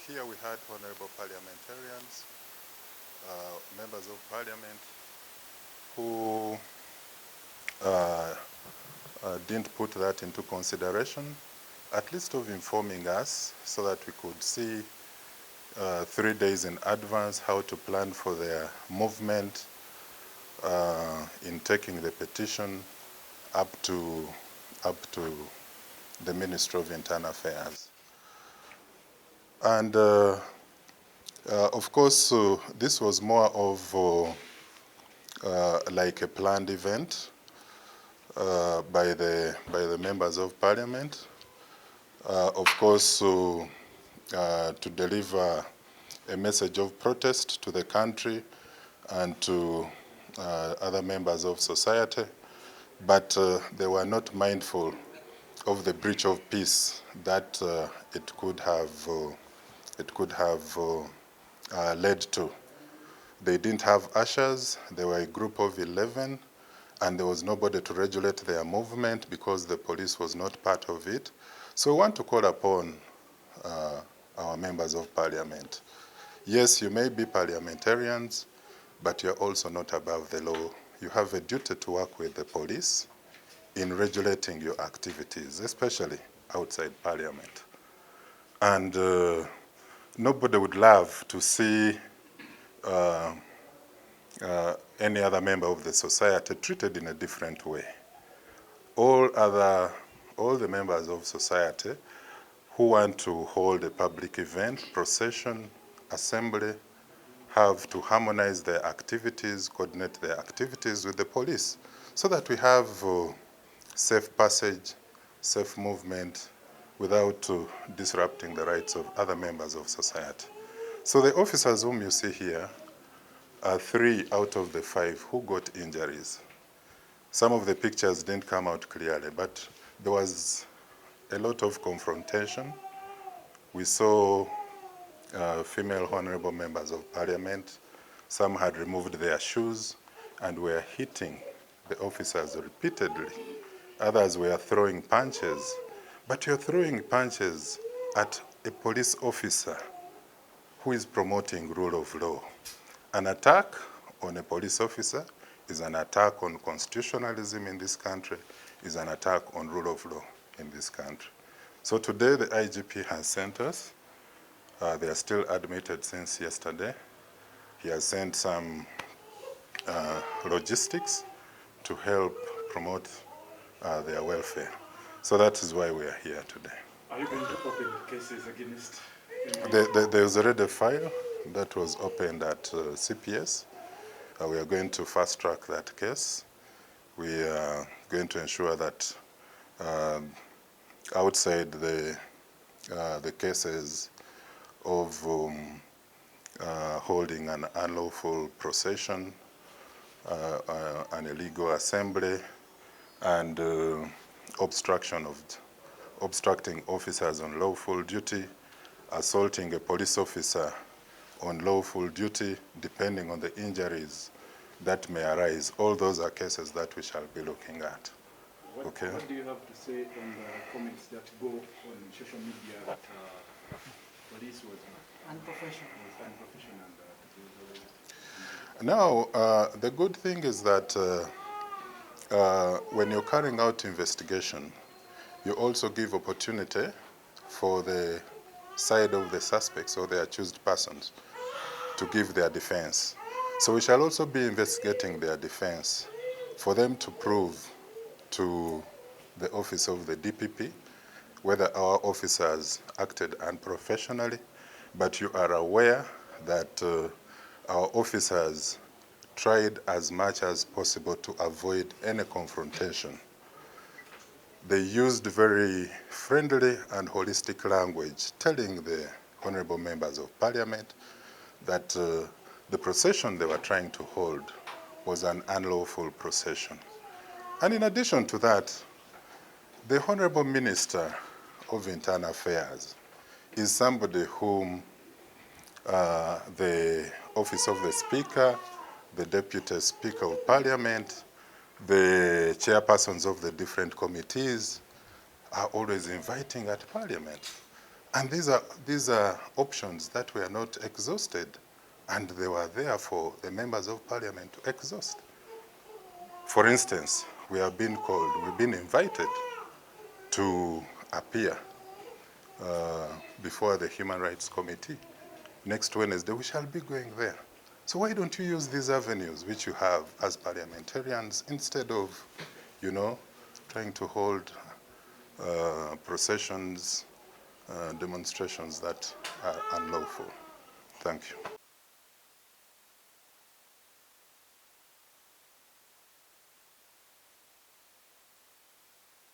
here we had honorable parliamentarians, members of parliament who didn't put that into consideration, at least of informing us so that we could see 3 days in advance how to plan for their movement in taking the petition up to the Ministry of Internal Affairs. And of course, this was more of like a planned event by the members of parliament. Of course, to deliver a message of protest to the country and to other members of society, but they were not mindful of the breach of peace that it could have led to. They didn't have ushers. They were a group of 11, and there was nobody to regulate their movement because the police was not part of it. So we want to call upon our members of parliament. Yes, you may be parliamentarians, but you're also not above the law. You have a duty to work with the police in regulating your activities, especially outside parliament. And nobody would love to see any other member of the society treated in a different way. All the members of society who want to hold a public event, procession, assembly, have to harmonize their activities, coordinate their activities with the police, so that we have safe passage, safe movement, without disrupting the rights of other members of society. So the officers whom you see here are 3 out of the 5 who got injuries. Some of the pictures didn't come out clearly, but there was a lot of confrontation. We saw female honorable members of parliament. Some had removed their shoes and were hitting the officers repeatedly. Others were throwing punches. But you're throwing punches at a police officer who is promoting rule of law. An attack on a police officer is an attack on constitutionalism in this country, is an attack on rule of law in this country. So today the IGP has sent us. They are still admitted since yesterday. He has sent some logistics to help promote their welfare. So that is why we are here today. Are you going to open cases against? There's already a file that was opened at CPS. We are going to fast track that case. We are going to ensure that outside the cases of holding an unlawful procession, an illegal assembly, and obstructing officers on lawful duty, assaulting a police officer on lawful duty, depending on the injuries that may arise. All those are cases that we shall be looking at. Okay. What do you have to say on the comments that go on social media that police was unprofessional? Now, the good thing is that when you're carrying out investigation, you also give opportunity for the side of the suspects or the accused persons to give their defense. So we shall also be investigating their defense for them to prove to the office of the DPP whether our officers acted unprofessionally, but you are aware that our officers tried as much as possible to avoid any confrontation. They used very friendly and holistic language, telling the honorable members of parliament that the procession they were trying to hold was an unlawful procession. And in addition to that, the Honorable Minister of Internal Affairs is somebody whom the Office of the Speaker, the Deputy Speaker of Parliament, the chairpersons of the different committees are always inviting at Parliament. And these are options that were not exhausted, and they were there for the members of parliament to exhaust. For instance, we have been called, we've been invited to appear before the Human Rights Committee. Next Wednesday, we shall be going there. So why don't you use these avenues which you have as parliamentarians instead of, you know, trying to hold processions, demonstrations that are unlawful? Thank you.